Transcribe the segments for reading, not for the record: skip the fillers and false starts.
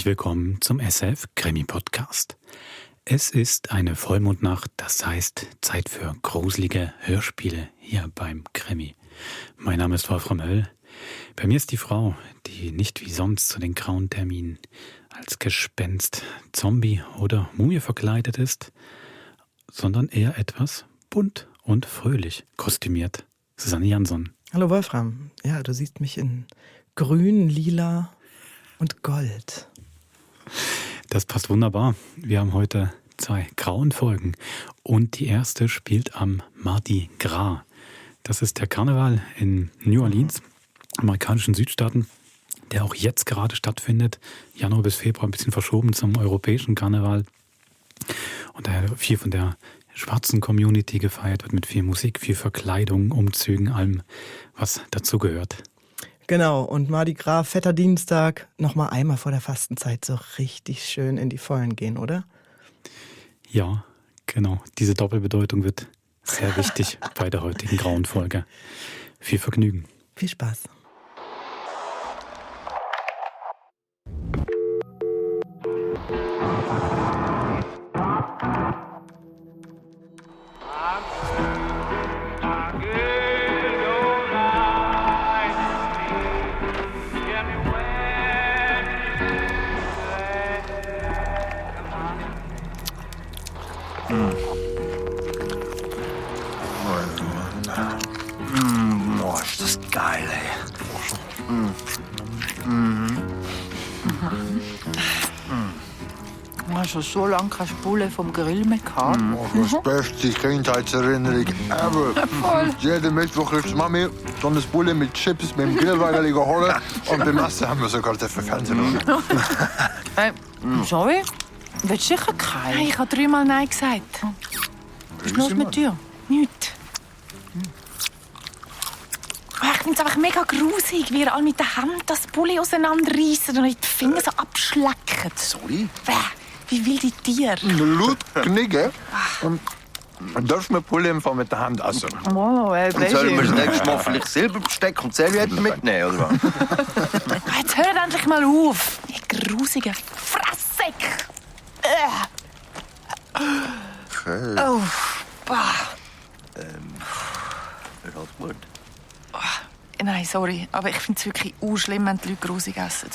herzlich willkommen zum SF Krimi Podcast. Es ist eine Vollmondnacht, das heißt Zeit für gruselige Hörspiele hier beim Krimi. Mein Name ist Wolfram Höll. Bei mir ist die Frau, die nicht wie sonst zu den grauen Terminen als Gespenst, Zombie oder Mumie verkleidet ist, sondern eher etwas bunt und fröhlich kostümiert. Susanne Jansson. Hallo Wolfram. Ja, du siehst mich in grün, lila und gold. Das passt wunderbar. Wir haben heute 2 grauen Folgen und die erste spielt am Mardi Gras. Das ist der Karneval in New Orleans, amerikanischen Südstaaten, der auch jetzt gerade stattfindet. Januar bis Februar ein bisschen verschoben zum europäischen Karneval. Und daher viel von der schwarzen Community gefeiert wird mit viel Musik, viel Verkleidung, Umzügen, allem, was dazugehört. Genau, und Mardi Gras, fetter Dienstag, nochmal einmal vor der Fastenzeit so richtig schön in die Vollen gehen, oder? Ja, genau. Diese Doppelbedeutung wird sehr wichtig bei der heutigen grauen Folge. Viel Vergnügen. Viel Spaß. Boah, ist das geil, ey. Du hast schon so lange keine Spule vom Grill mehr gehabt. Das beste Kindheitserinnerung ever. Jeden Mittwoch ist Mami so eine Bulle mit Chips mit dem Grillwagen geholt und beim Essen haben wir sogar den Fernsehen. Sorry? Willst du sicher keinen? Nein, ich habe 3-mal Nein gesagt. Was ist los mit dir? Nichts. Ich finde es einfach mega grusig, wie ihr alle mit den Händen das Bulli auseinanderreissen und die Finger so abschlecken. Sorry? Wie wilde Tiere. Laut knicken. Darfst du mir Pulle einfach mit der Hand essen? Oh, Und sollen wir das nächste Mal vielleicht Silberbesteck und Servietten mitnehmen, oder was? Jetzt hört endlich mal auf. Ihr grusigen Fresssäcke. Okay. Oh, bah. Wird halt gut. Nein, sorry, aber ich finde es wirklich schlimm, wenn die Leute grusig essen.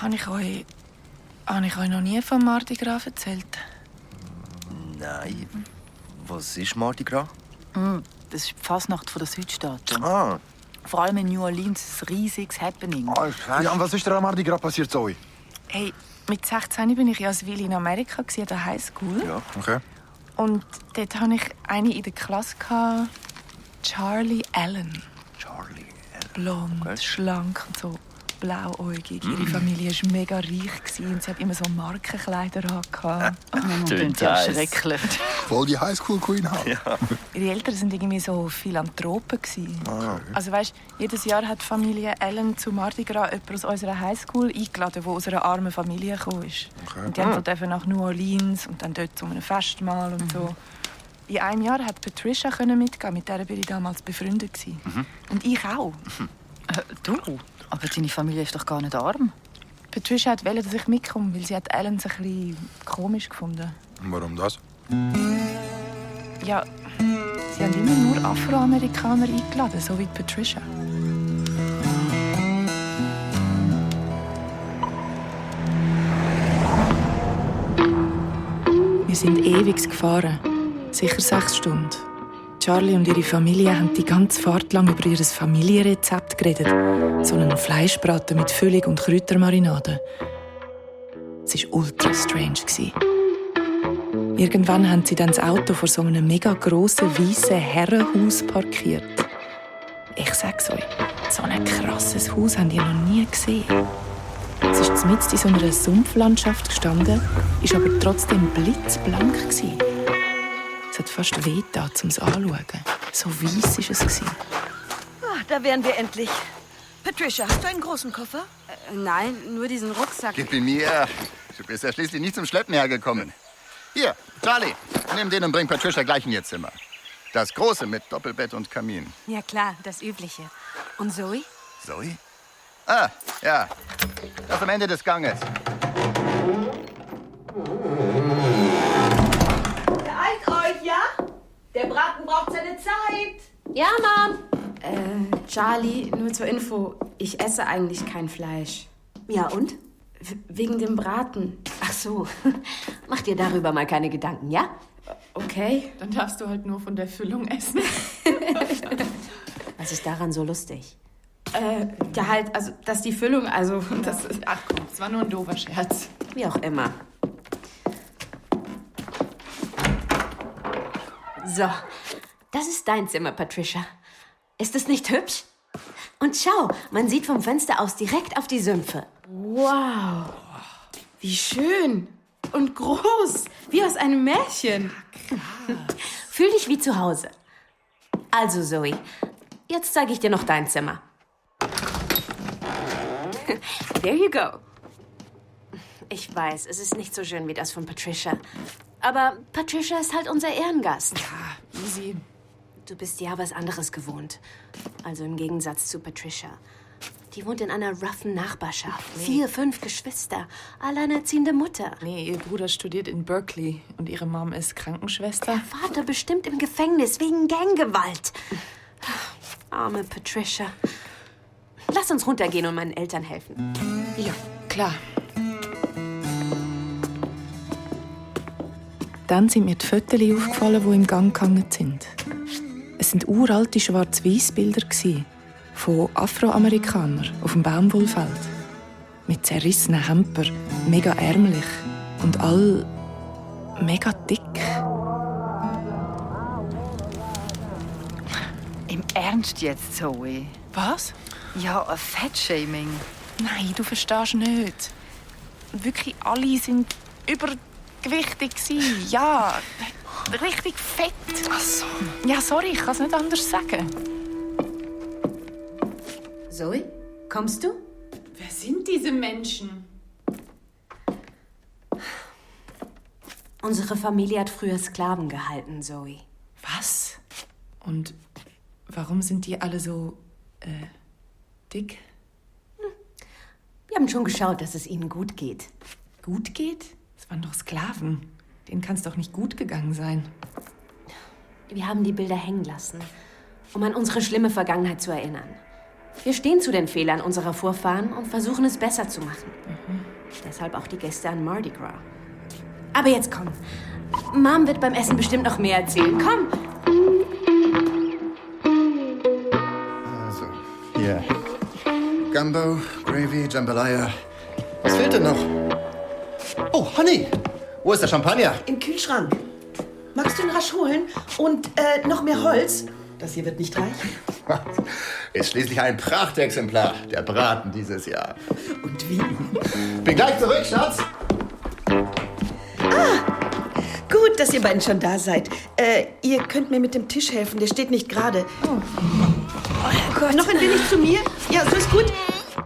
Habe ich euch noch nie vom Mardi Gras erzählt? Nein. Was ist Mardi Gras? Das ist die Fasnacht der Südstaaten. Ah. Vor allem in New Orleans ist ein riesiges Happening. Ja, und was ist dir am Mardi Gras passiert, Zoe? Hey, mit 16 bin ich ja als Willi in Amerika an der Highschool. Ja. Okay. Und dort hatte ich eine in der Klasse, Charlie Allen. Charlie. Blond, Okay. schlank und so blauäugig. Ihre Familie war mega reich und sie hat immer so Markenkleider an. Tönt ja heiß. schrecklich. Voll die Highschool Queen haben. Ihre Eltern waren irgendwie so Philanthropen. Also weißt, jedes Jahr hat die Familie Allen zu Mardi Gras jemanden aus unserer Highschool eingeladen, der aus einer armen Familie gekommen ist. Okay. Und die haben dann nach New Orleans und dann dort zu einem Festmahl und so. In einem Jahr hat Patricia mitgehen, mit der war ich damals befreundet. Und ich auch. Du? Aber deine Familie ist doch gar nicht arm. Patricia wollte, dass ich mitkomme, weil sie hat Allen ein bisschen komisch gefunden. Warum das? Ja, sie haben immer nur Afroamerikaner eingeladen, so wie Patricia. Wir sind ewig gefahren. Sicher 6 Stunden. Charlie und ihre Familie haben die ganze Fahrt lang über ihr Familienrezept geredet. So einen Fleischbraten mit Füllung und Kräutermarinade. Es war ultra strange. Irgendwann haben sie dann das Auto vor so einem mega grossen, weißen Herrenhaus parkiert. Ich sag's euch, so ein krasses Haus habt ihr noch nie gesehen. Es ist mitten in so einer Sumpflandschaft gestanden, ist aber trotzdem blitzblank gewesen. Es hat fast wehgetan, um es anzuschauen. So weiss war es. Da wären wir endlich. Patricia, hast du einen großen Koffer? Nein, nur diesen Rucksack. Gib ihn mir. Du bist ja schließlich nicht zum Schleppen hergekommen. Hier, Charlie, nimm den und bring Patricia gleich in ihr Zimmer. Das große mit Doppelbett und Kamin. Ja klar, das Übliche. Und Zoe? Zoe? Ah, ja. Das am Ende des Ganges. Beeilt euch, ja? Der Braten braucht seine Zeit. Ja, Mom. Charlie, nur zur Info. Ich esse eigentlich kein Fleisch. Ja, und? Wegen dem Braten. Ach so. Mach dir darüber mal keine Gedanken, ja? Okay. Dann darfst du halt nur von der Füllung essen. Was ist daran so lustig? Ja, halt, also, dass die Füllung, also, das ist... Ach komm, das war nur ein doofer Scherz. Wie auch immer. So, das ist dein Zimmer, Patricia. Ist es nicht hübsch? Und schau, man sieht vom Fenster aus direkt auf die Sümpfe. Wow. Wie schön. Und groß. Wie aus einem Märchen. Fühl dich wie zu Hause. Also, Zoe, jetzt zeige ich dir noch dein Zimmer. There you go. Ich weiß, es ist nicht so schön wie das von Patricia. Aber Patricia ist halt unser Ehrengast. Ja, easy. Du bist ja was anderes gewohnt. Also im Gegensatz zu Patricia. Die wohnt in einer roughen Nachbarschaft. 4, 5 Geschwister. Alleinerziehende Mutter. Nee, ihr Bruder studiert in Berkeley und ihre Mom ist Krankenschwester. Vater bestimmt im Gefängnis wegen Ganggewalt. Arme Patricia. Lass uns runtergehen und meinen Eltern helfen. Ja, klar. Dann sind mir die Fotos aufgefallen, die im Gang gehangen sind. Es sind uralte Schwarz-Weiß-Bilder von Afroamerikanern auf dem Baumwollfeld. Mit zerrissenen Hemper, mega ärmlich und all mega dick. Im Ernst jetzt, Zoe? Was? Ja, ein Fettshaming. Nein, du verstehst nicht. Wirklich alle sind übergewichtig gewesen. Ja, richtig fett. Ach so. Ja, sorry, ich kann es nicht anders sagen. Zoe, kommst du? Wer sind diese Menschen? Unsere Familie hat früher Sklaven gehalten, Zoe. Was? Und warum sind die alle so, dick? Wir haben schon geschaut, dass es ihnen gut geht. Gut geht? Das waren doch Sklaven. Denen kann es doch nicht gut gegangen sein. Wir haben die Bilder hängen lassen, um an unsere schlimme Vergangenheit zu erinnern. Wir stehen zu den Fehlern unserer Vorfahren und versuchen es besser zu machen. Deshalb auch die Gäste an Mardi Gras. Aber jetzt komm. Mom wird beim Essen bestimmt noch mehr erzählen. Komm! Also, hier. Gumbo, Gravy, Jambalaya. Was fehlt denn noch? Oh, Honey! Wo ist der Champagner? Im Kühlschrank. Magst du ihn rasch holen? Und noch mehr Holz? Das hier wird nicht reichen. Ist schließlich ein Prachtexemplar, der Braten dieses Jahr. Und wie? Bin gleich zurück, Schatz. Gut, dass ihr beiden schon da seid. Ihr könnt mir mit dem Tisch helfen, der steht nicht gerade. Oh Gott. Noch ein wenig zu mir? Ja, so ist gut.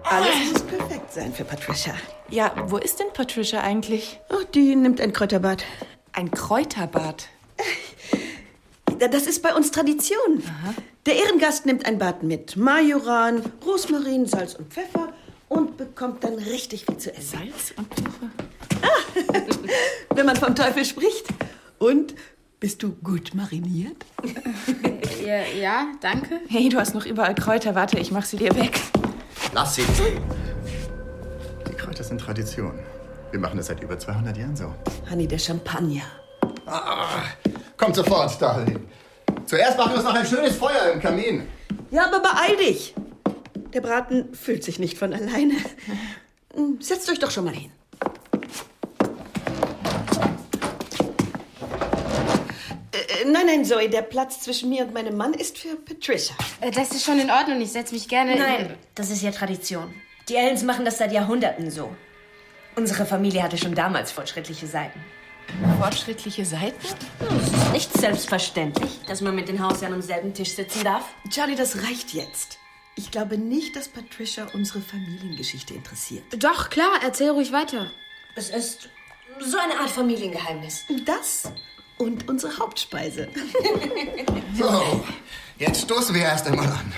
Alles muss perfekt sein für Patricia. Ja, wo ist denn Patricia eigentlich? Oh, die nimmt ein Kräuterbad. Ein Kräuterbad. Das ist bei uns Tradition. Aha. Der Ehrengast nimmt ein Bad mit Majoran, Rosmarin, Salz und Pfeffer und bekommt dann richtig viel zu essen. Salz und Pfeffer? Wenn man vom Teufel spricht. Und, bist du gut mariniert? Ja, danke. Hey, du hast noch überall Kräuter. Warte, ich mach sie dir weg. Lass sie. Die Kräuter sind Tradition. Wir machen das seit über 200 Jahren so. Honey, der Champagner. Kommt sofort, Darling. Zuerst machen wir uns noch ein schönes Feuer im Kamin. Ja, aber beeil dich. Der Braten füllt sich nicht von alleine. Setzt euch doch schon mal hin. Nein, Zoe, der Platz zwischen mir und meinem Mann ist für Patricia. Das ist schon in Ordnung, ich setze mich gerne... Nein, das ist ja Tradition. Die Ellens machen das seit Jahrhunderten so. Unsere Familie hatte schon damals fortschrittliche Seiten. Fortschrittliche Seiten? Es ist nicht selbstverständlich, dass man mit den Hausherren am selben Tisch sitzen darf. Charlie, das reicht jetzt. Ich glaube nicht, dass Patricia unsere Familiengeschichte interessiert. Doch, klar, erzähl ruhig weiter. Es ist so eine Art Familiengeheimnis. Das und unsere Hauptspeise. So, jetzt stoßen wir erst einmal an.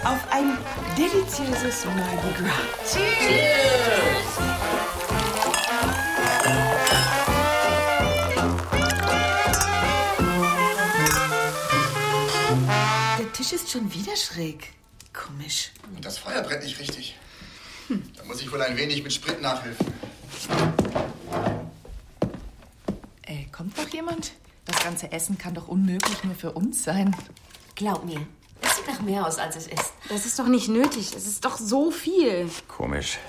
auf ein deliziöses Mardi Gras. Der Tisch ist schon wieder schräg. Komisch. Und das Feuer brennt nicht richtig. Da muss ich wohl ein wenig mit Sprit nachhelfen. Kommt noch jemand? Das ganze Essen kann doch unmöglich nur für uns sein. Glaub mir, es sieht nach mehr aus, als es ist. Das ist doch nicht nötig. Es ist doch so viel. Komisch.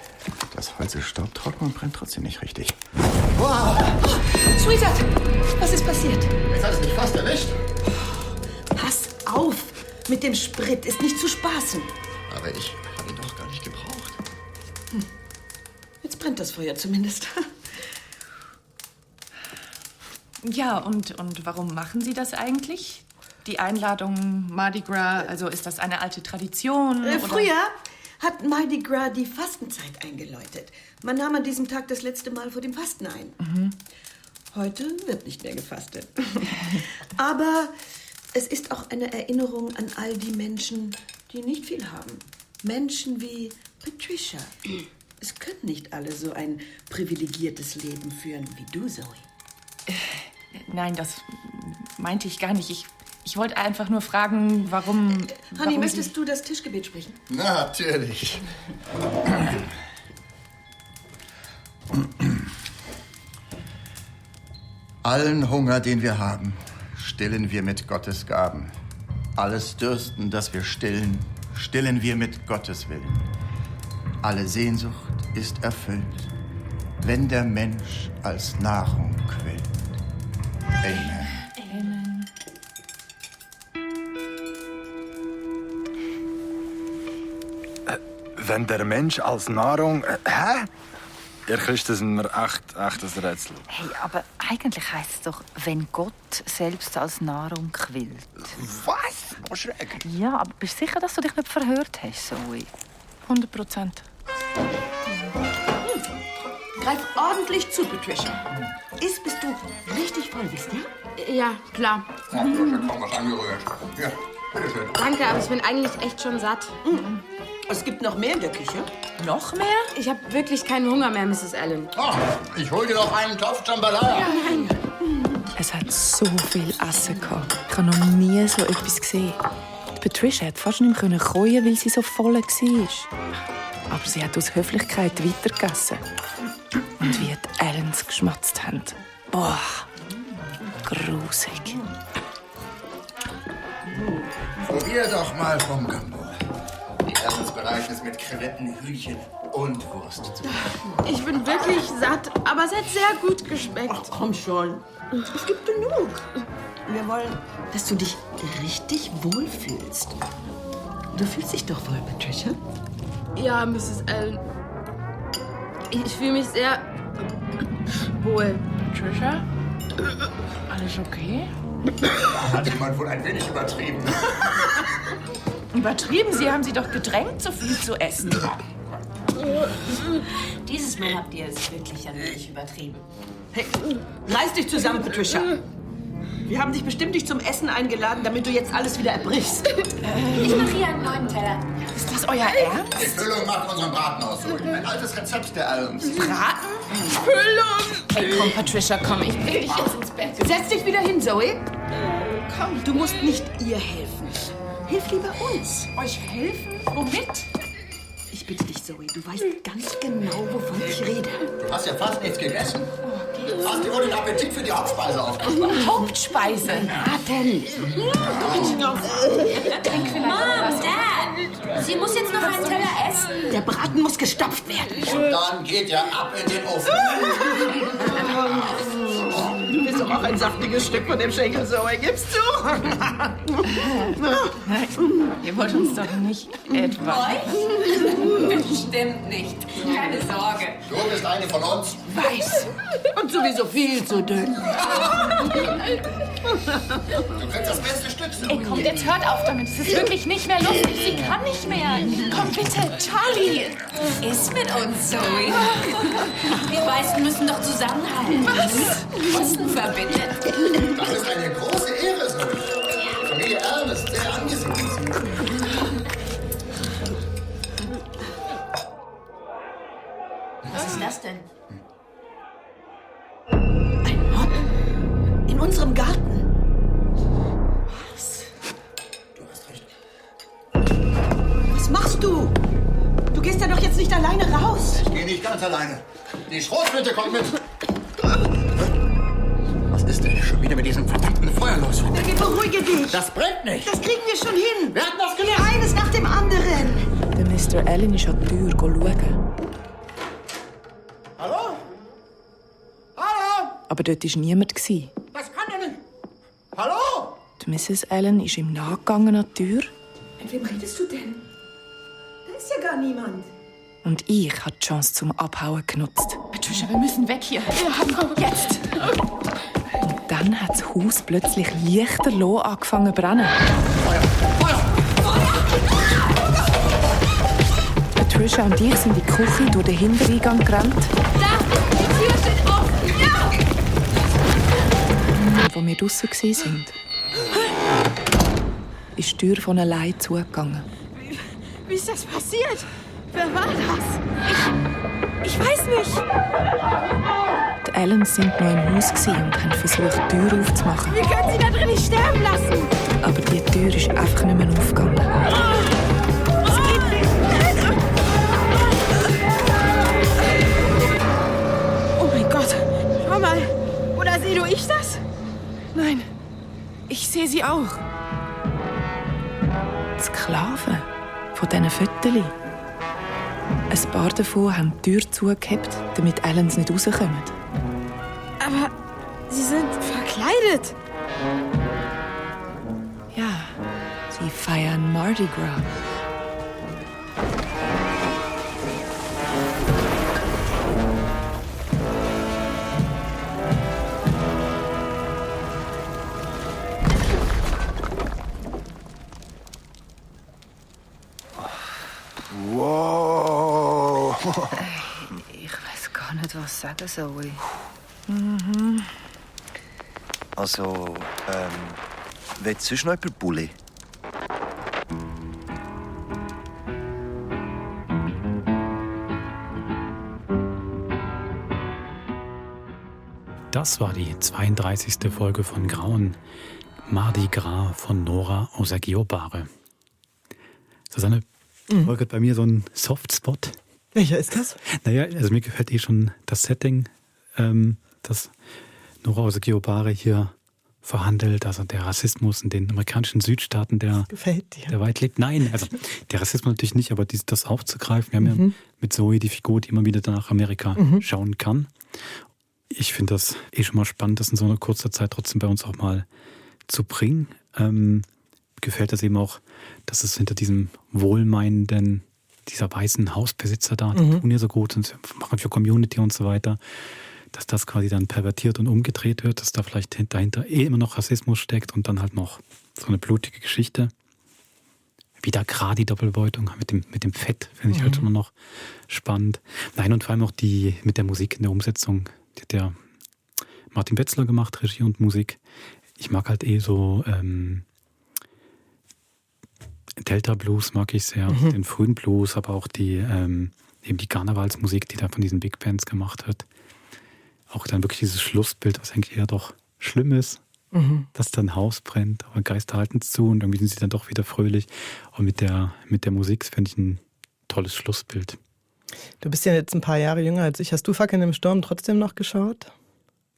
Das Holz ist staubtrocken und brennt trotzdem nicht richtig. Wow. Sweetheart, was ist passiert? Jetzt hat es mich fast erwischt. Pass auf, mit dem Sprit ist nicht zu spaßen. Aber ich habe ihn doch gar nicht gebraucht. Jetzt brennt das Feuer zumindest. Ja, und warum machen Sie das eigentlich? Die Einladung Mardi Gras, also ist das eine alte Tradition? Oder? Früher hat Mardi Gras die Fastenzeit eingeläutet. Man nahm an diesem Tag das letzte Mal vor dem Fasten ein. Heute wird nicht mehr gefastet. Aber es ist auch eine Erinnerung an all die Menschen, die nicht viel haben. Menschen wie Patricia. Es können nicht alle so ein privilegiertes Leben führen wie du, Zoe. Nein, das meinte ich gar nicht. Ich wollte einfach nur fragen, warum... Honey, möchtest du das Tischgebet sprechen? Natürlich. Allen Hunger, den wir haben, stillen wir mit Gottes Gaben. Alles Dürsten, das wir stillen, stillen wir mit Gottes Willen. Alle Sehnsucht ist erfüllt, wenn der Mensch als Nahrung quillt. Amen. Amen. Wenn der Mensch als Nahrung... hä? Der Christus ist mir echt ein Rätsel. Hey, aber eigentlich heisst es doch, wenn Gott selbst als Nahrung quillt. Was? Was schräg? Ja, aber bist du sicher, dass du dich nicht verhört hast, Zoe? 100%. Greif ordentlich zu, Patricia. Bist du richtig voll, wisst ihr? Ja, klar. Ja, du hast ja kaum was angerührt. Ja, bitteschön. Danke, aber ich bin eigentlich echt schon satt. Es gibt noch mehr in der Küche. Noch mehr? Ich habe wirklich keinen Hunger mehr, Mrs. Allen. Oh, ich hol dir noch einen Topf Jambalaya. Es hat so viel Essen gehabt. Ich habe noch nie so etwas gesehen. Die Patricia hat fast nicht mehr kochen, weil sie so voll war. Aber sie hat aus Höflichkeit weitergegessen. Und wie die Allens geschmatzt haben. Boah, grusig. Probier doch mal vom Gambo. Die Essensbereich ist mit Krevetten, Hühnchen und Wurst zu. Ich bin wirklich satt, aber es hat sehr gut geschmeckt. Ach, komm schon. Es gibt genug. Wir wollen, dass du dich richtig wohlfühlst. Du fühlst dich doch wohl, Patricia? Ja, Mrs. Allen. Ich fühle mich sehr wohl. Patricia? Alles okay? Hat jemand wohl ein wenig übertrieben? Übertrieben? Sie haben sie doch gedrängt, so viel zu essen. Dieses Mal habt ihr es wirklich ein wenig übertrieben. Hey, reiß dich zusammen, Patricia. Wir haben dich bestimmt nicht zum Essen eingeladen, damit du jetzt alles wieder erbrichst. Ich mache hier einen neuen Teller. Ist das euer Ernst? Die Füllung macht unseren Braten aus. Ein altes Rezept der Allens. Braten? Füllung! Hey, komm, Patricia, komm. Ich bring dich jetzt ins Bett. Setz dich wieder hin, Zoe. Komm, du musst nicht ihr helfen. Hilf lieber uns. Euch helfen? Womit? Ich bitte dich, Zoe, du weißt ganz genau, wovon ich rede. Du hast ja fast nichts gegessen. Hast dir wohl den Appetit für die Hauptspeise aufgespart? Hauptspeise? Braten. Mom, Dad! Sie muss jetzt noch einen Teller essen. Der Braten muss gestopft werden. Und dann geht er ab in den Ofen. Du bist doch auch ein saftiges Stück von dem Schenkel, Zoe, gibst du? Ihr wollt uns doch nicht etwa... Euch? Bestimmt nicht. Keine Sorge. Du bist eine von uns. Weiß. Und sowieso viel zu dünn. Du kriegst das beste Stück, Zoe. Ey, kommt, jetzt hört auf damit. Es ist wirklich nicht mehr lustig. Sie kann nicht mehr. Komm, bitte, Charlie. Ist mit uns, Zoe. Wir Weißen müssen doch zusammenhalten. Was? Osten verbindet. Das ist eine große Ehre, Zoe. Familie Allen ist sehr angesehen. das denn? Ein Mob. In unserem Garten. Was? Du hast recht. Was machst du? Du gehst ja doch jetzt nicht alleine raus. Ich gehe nicht ganz alleine. Die Schrotflinte kommt mit. Was ist denn schon wieder mit diesem verdammten Feuer los? Beruhige dich. Das brennt nicht. Das kriegen wir schon hin. Wer hat das gelernt? Eines nach dem anderen. Der Mr. Allen ist an die Tür schauen. Hallo? Hallo? Aber dort war niemand. Das kann ja nicht. Hallo? Die Mrs. Allen ist ihm nachgegangen an die Tür. Mit wem redest du denn? Da ist ja gar niemand. Und ich habe die Chance zum Abhauen genutzt. Patricia, wir müssen weg hier. Ja, jetzt. Und dann hat das Haus plötzlich lichterloh angefangen zu brennen. Patricia und ich sind in die Küche durch den Hintereingang gerannt. Da! Die Tür steht offen! Ja! Und als wir draussen waren, ist die Tür von allein zugegangen. Wie ist das passiert? Wer war das? Ich weiß nicht. Die Allens sind noch im Haus und haben versucht, die Tür aufzumachen. Wir können sie da drin nicht sterben lassen. Aber die Tür ist einfach nicht mehr aufgegangen. Das geht nicht. Oh mein Gott. Schau mal. Oder sehe nur ich das? Nein, ich sehe sie auch. Die Sklaven von diesen Fötterchen. Ein paar davon haben die Tür zugehabt, damit Allens nicht rauskommen. Aber sie sind verkleidet. Ja, sie feiern Mardi Gras. Wow. Ich weiß gar nicht, was sagen soll. Also, will sonst noch jemand Bulli? Das war die 32. Folge von Grauen, Mardi Gras von Nora Osagiobare. Susanne, Folge hat bei mir so einen Softspot. Welcher ist das? Naja, also mir gefällt schon das Setting, das Nora Osagiobare hier verhandelt, also der Rassismus in den amerikanischen Südstaaten, der weit lebt. Nein, also der Rassismus natürlich nicht, aber das aufzugreifen. Wir haben ja mit Zoe die Figur, die immer wieder nach Amerika schauen kann. Ich finde das schon mal spannend, das in so einer kurzer Zeit trotzdem bei uns auch mal zu bringen. Gefällt das eben auch, dass es hinter diesem wohlmeinenden, dieser weißen Hausbesitzer da, die tun ja so gut und machen für Community und so weiter, dass das quasi dann pervertiert und umgedreht wird, dass da vielleicht dahinter immer noch Rassismus steckt und dann halt noch so eine blutige Geschichte. Wieder gerade die Doppelbeutung mit dem Fett, finde ich halt schon noch spannend. Nein, und vor allem auch die mit der Musik in der Umsetzung, die hat der Martin Betzler gemacht, Regie und Musik. Ich mag halt so Delta Blues mag ich sehr, den frühen Blues, aber auch eben die Karnevalsmusik, die da von diesen Big Bands gemacht wird. Auch dann wirklich dieses Schlussbild, was eigentlich eher doch schlimm ist, dass dann ein Haus brennt, aber Geister halten es zu und irgendwie sind sie dann doch wieder fröhlich. Und mit der Musik finde ich ein tolles Schlussbild. Du bist ja jetzt ein paar Jahre jünger als ich. Hast du Fackeln im Sturm trotzdem noch geschaut?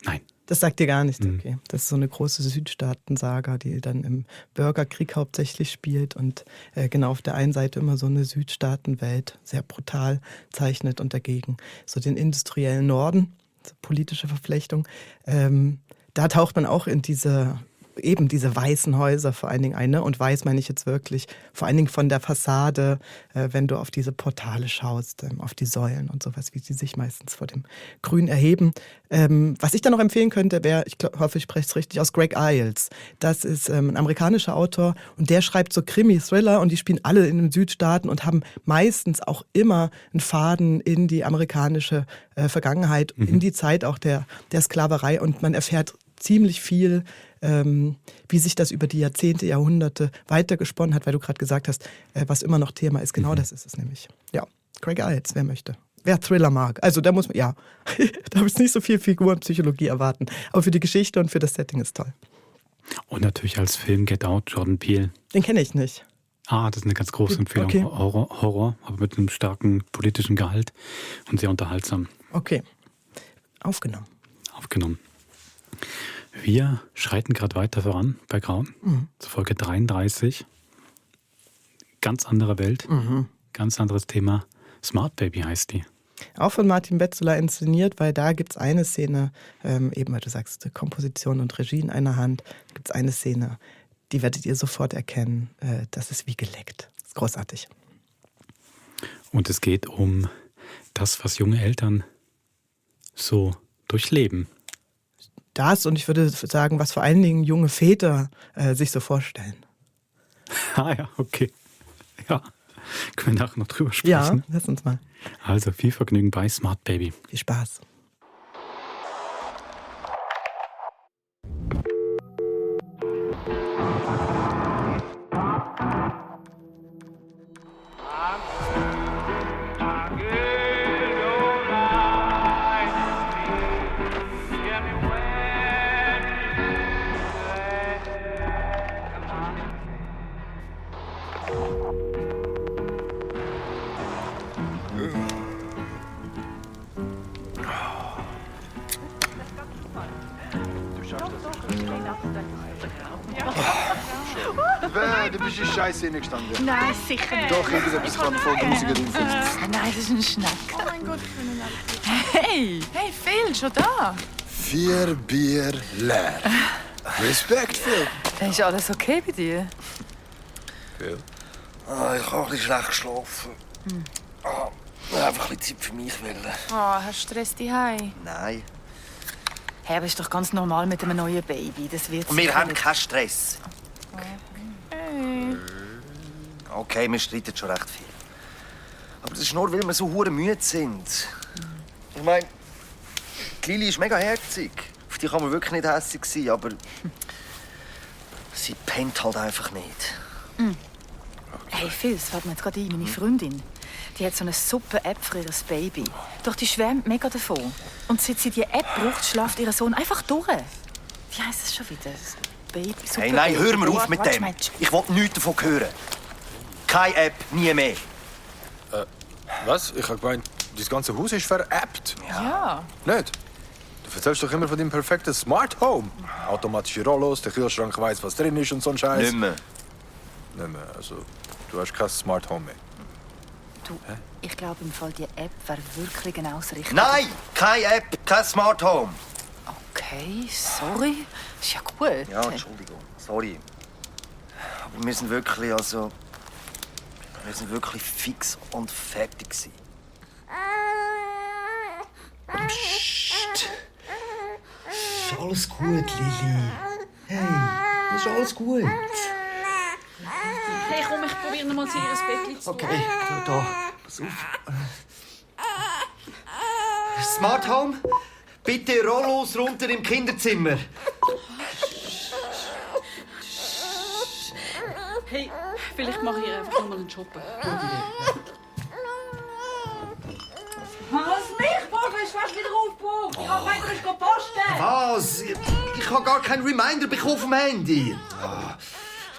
Nein. Das sagt dir gar nichts, okay. Das ist so eine große Südstaaten-Saga, die dann im Bürgerkrieg hauptsächlich spielt und genau auf der einen Seite immer so eine Südstaatenwelt sehr brutal zeichnet und dagegen so den industriellen Norden, so politische Verflechtung. Da taucht man auch in diese weißen Häuser vor allen Dingen ein. Ne? Und weiß meine ich jetzt wirklich, vor allen Dingen von der Fassade, wenn du auf diese Portale schaust, auf die Säulen und sowas, wie sie sich meistens vor dem Grün erheben. Was ich da noch empfehlen könnte, wäre, ich hoffe, ich spreche es richtig aus, Greg Iles. Das ist ein amerikanischer Autor und der schreibt so Krimi-Thriller und die spielen alle in den Südstaaten und haben meistens auch immer einen Faden in die amerikanische Vergangenheit, in die Zeit auch der Sklaverei und man erfährt ziemlich viel, wie sich das über die Jahrzehnte, Jahrhunderte weitergesponnen hat, weil du gerade gesagt hast, was immer noch Thema ist. Genau das ist es nämlich. Ja, Greg Iles, wer möchte. wer Thriller mag. Also da muss man, ja, da habe ich nicht so viel Figurenpsychologie erwarten. Aber für die Geschichte und für das Setting ist toll. Und natürlich als Film Get Out, Jordan Peele. Den kenne ich nicht. Ah, das ist eine ganz große Empfehlung. Okay. Horror, aber mit einem starken politischen Gehalt und sehr unterhaltsam. Okay, aufgenommen. Wir schreiten gerade weiter voran bei Grauen. Zur Folge 33. Ganz andere Welt, ganz anderes Thema. Smart Baby heißt die. Auch von Martin Betzola inszeniert, weil da gibt es eine Szene, eben weil du sagst, Komposition und Regie in einer Hand, gibt es eine Szene, die werdet ihr sofort erkennen, das ist wie geleckt. Das ist großartig. Und es geht um das, was junge Eltern so durchleben. Das und ich würde sagen, was vor allen Dingen junge Väter sich so vorstellen. Ah ja, okay. Ja, können wir nachher noch drüber sprechen. Ja, lass uns mal. Also viel Vergnügen bei Smart Baby. Viel Spaß. Du bist in Scheiße hineingestanden. Nein, sicher nicht. Doch, irgendetwas kann voll grusiger drin sein. Nein, das ist ein Schneck. Oh mein Gott, ich bin Hey, Phil, schon da? 4 Bier leer. Respekt, Phil. Ist alles okay bei dir? Phil? Ich habe ein bisschen schlecht geschlafen. Einfach ein bisschen Zeit für mich wollen. Hast du Stress daheim? Nein. Hey, aber ist doch ganz normal mit einem neuen Baby. Das wird Und wir haben keinen Stress. Hey. Okay, wir streiten schon recht viel. Aber das ist nur, weil wir so hure müde sind. Ich meine, die Lili ist mega herzig. Auf die kann man wirklich nicht hässig sein, aber sie pennt halt einfach nicht. Hey Phil, das fällt mir jetzt gerade ein. Meine Freundin, die hat so eine super App für ihr Baby. Doch die schwärmt mega davon. Und seit sie diese App braucht, schläft ihr Sohn einfach durch. Wie heisst das schon wieder? Baby, super Hey, nein, Baby. hör mir auf mit Warte, dem. Mensch. Ich will nichts davon hören. Keine App, nie mehr. Was? Ich habe gemeint, das ganze Haus ist veräppt. Ja. Nicht? Du erzählst doch immer von deinem perfekten Smart Home. Automatische Rollos, der Kühlschrank weiß, was drin ist und so ein Scheiß. Nicht mehr. Nicht mehr. Also, du hast kein Smart Home mehr. Du, ich glaube im Fall, die App wäre wirklich genau das Richtige. Nein, keine App, kein Smart Home. Okay, sorry. Ist ja gut. Ja, Entschuldigung, sorry. Aber wir sind wirklich, wir sind wirklich fix und fertig gewesen. Psst. Ist alles gut, Lili. Hey, ist alles gut. Hey, komm, ich probiere noch mal zu ihr Bettchen zu tun. Okay, da. Pass auf. Smart Home, bitte Rollos runter im Kinderzimmer. Hey, vielleicht mache ich einfach noch mal einen Shoppen. Was mich? Papa ist fast wieder aufgebucht. Ich habe gemeint, du bist posten. Was? Ich habe gar keinen Reminder bekommen vom Handy. Da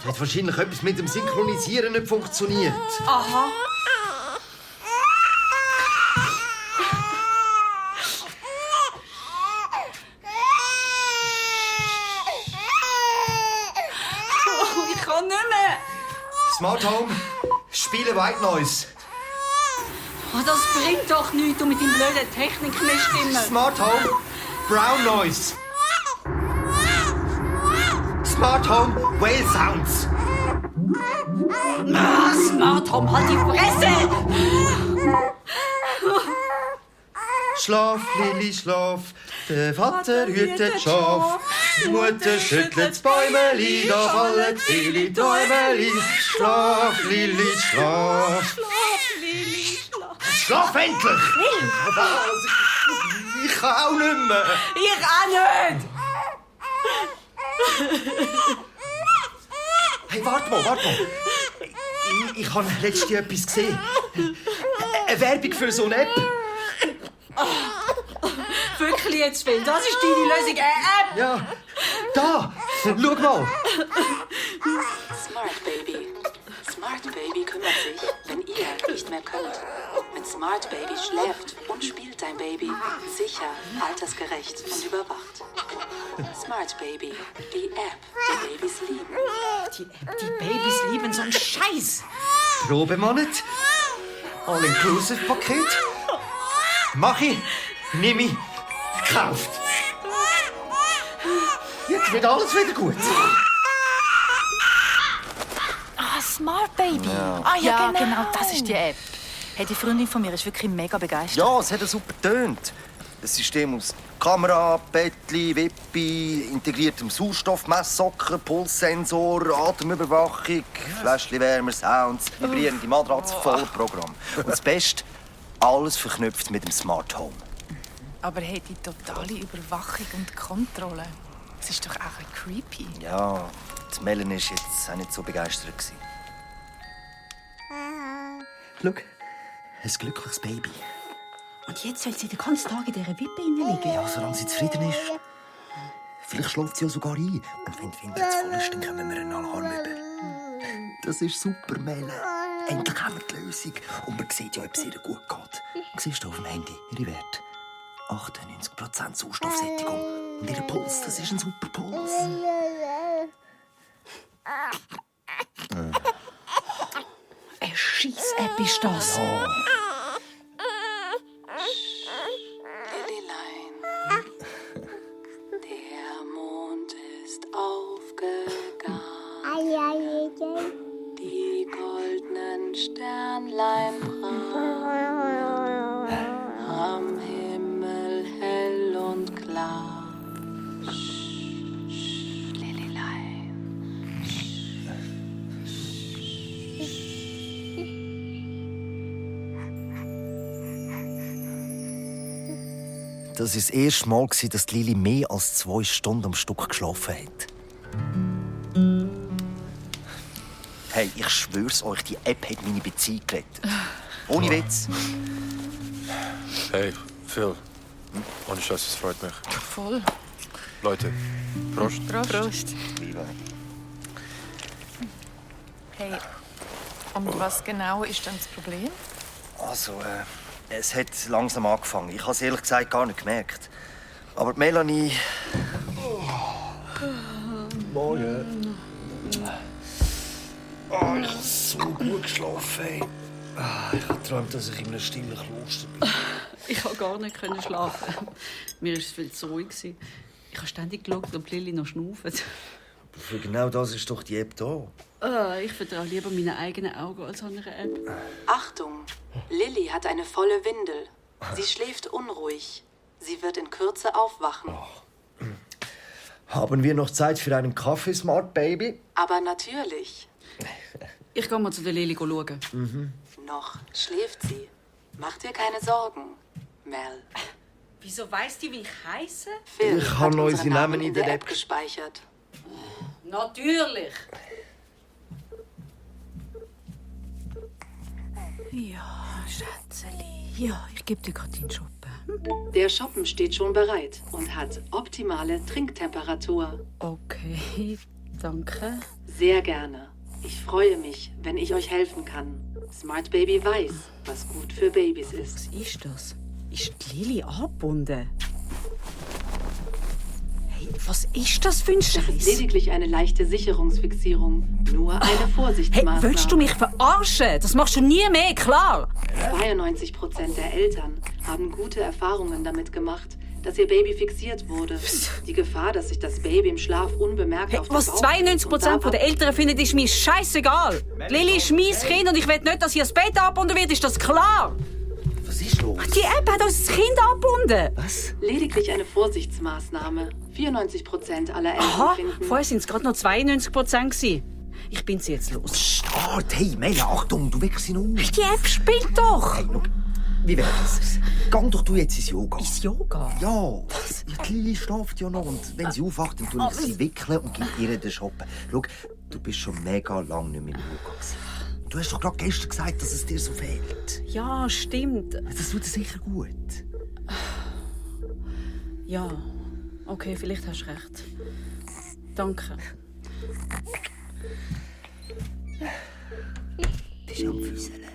hat wahrscheinlich etwas mit dem Synchronisieren nicht funktioniert. Aha. Oh, ich kann nicht mehr. Smart Home, spiele White Noise. Oh, das bringt doch nichts, du mit deinem blöden Technikmist immer. Smart Home, Brown Noise. Smart Home, Whale Sounds. Smart Home, halt die Fresse! Schlaf, Lili, schlaf. Der Vater hütet Schaf. Die Mutter schüttelt das Bäumeli, da fallen viele Träumeli. Schlaf, Lili, schlaf. Schlaf, Lili, schlaf. Schlaf endlich! Ich kann auch nicht mehr. Ich auch nicht! Hey, warte mal. Ich habe letztens etwas gesehen. Eine Werbung für so eine App. Wirklich jetzt, Phil, das ist deine Lösung. Ja, da! Schau mal! Smart Baby. Smart Baby kümmert sich, wenn ihr nicht mehr könnt. Mit Smart Baby schläft und spielt dein Baby sicher, altersgerecht und überwacht. Smart Baby, die App, die Babys lieben. Die App, die Babys lieben so einen Scheiß. Probemonat. All-Inclusive-Paket. Mach ich, nimm ich, gekauft. Jetzt wird alles wieder gut. Smart Baby. Ja. Genau, das ist die App. Hey, die Freundin von mir ist wirklich mega begeistert. Ja, es hat super getönt. Ein System aus Kamera, Bettli, Wippi, integriertem Sauerstoffmesssocken, Pulssensor, Atemüberwachung, Fläschchenwärmer, Sounds, vibrierende Matratze, Vollprogramm. Und das Beste, alles verknüpft mit dem Smart Home. Aber hey, die totale Überwachung und Kontrolle, das ist doch auch ein creepy. Ja, die Melanie war jetzt auch nicht so begeistert. Schau, ein glückliches Baby. Und jetzt soll sie den ganzen Tag in dieser Wippe liegen? Ja, solange sie zufrieden ist. Vielleicht schläft sie ja sogar ein. Und wenn die Windel zu voll ist, dann kommen wir einen Alarm über. Das ist super, Melle. Endlich haben wir die Lösung. Und man sieht ja, ob es ihr gut geht. Siehst du auf dem Handy ihre Werte? 98% Sauerstoffsättigung. Und ihr Puls, das ist ein super Puls. Eine Scheiss-App ist das. Ja. Der Mond ist aufgegangen. Die goldenen Sternlein prallen. Am Himmel hell und klar. Das war das erste Mal, dass Lili mehr als 2 Stunden am Stück geschlafen hat. Hey, ich schwör's euch, die App hat meine Beziehung gerettet. Ohne Witz. Hey, Phil. Ohne Scheiß, es freut mich. Voll. Leute, Prost. Prost. Hey, und was genau ist denn das Problem? Also, es hat langsam angefangen. Ich habe es ehrlich gesagt gar nicht gemerkt. Aber die Melanie... Morgen. Ich habe so gut geschlafen. Ich habe geträumt, dass ich in einem stillen Kloster bin. Ich konnte gar nicht schlafen. Mir war es viel zu ruhig. Ich habe ständig geschaut, ob Lili noch schnauft. Aber für genau das ist doch die App da. Ich vertraue lieber meinen eigenen Augen als an einer App. Achtung! Lilly hat eine volle Windel. Sie schläft unruhig. Sie wird in Kürze aufwachen. Haben wir noch Zeit für einen Kaffee, Smart Baby? Aber natürlich. Ich gehe mal zu der Lili schauen. Noch schläft sie. Mach dir keine Sorgen, Mel. Wieso weißt du, wie ich heiße? Phil Ich hat habe unsere unseren Namen in der App gespeichert. Natürlich. Ja, Schätzeli. Ja, ich gebe dir gerade den Shoppen. Der Shoppen steht schon bereit und hat optimale Trinktemperatur. Okay, danke. Sehr gerne. Ich freue mich, wenn ich euch helfen kann. Smart Baby weiß, was gut für Babys ist. Was ist das? Ist die Lili angebunden? Hey, was ist das für ein Es ist Scheiß? lediglich eine leichte Sicherungsfixierung. Nur eine Vorsichtsmaßnahme. Hey, willst du mich verarschen? Das machst du nie mehr, klar. 92% der Eltern haben gute Erfahrungen damit gemacht, dass ihr Baby fixiert wurde. Die Gefahr, dass sich das Baby im Schlaf unbemerkt auf den Was Bauch 92% der Eltern finden, ist mir scheißegal. Lili ist mein Kind und ich will nicht, dass ihr das Bett abgebunden wird. Ist das klar? Was ist los? Die App hat uns das Kind abgebunden. Was? Lediglich eine Vorsichtsmaßnahme. 94% aller Eltern Aha, finden... vorher waren es gerade noch 92% gewesen. Ich bin sie jetzt los. Start! Hey, Melle, Achtung, du wächst ihn um. Die App spielt doch. Hey, look, wie wäre das? Gang doch du jetzt ins Yoga. Ins Yoga? Ja. Die Lili schläft ja noch. Und wenn sie aufwacht, dann tue ich sie wickeln und gebe ihr den Shoppen. Schau, du bist schon mega lange nicht mehr im Yoga gewesen. Du hast doch gerade gestern gesagt, dass es dir so fehlt. Ja, stimmt. Das tut dir sicher gut. Ja, okay, vielleicht hast du recht. Danke.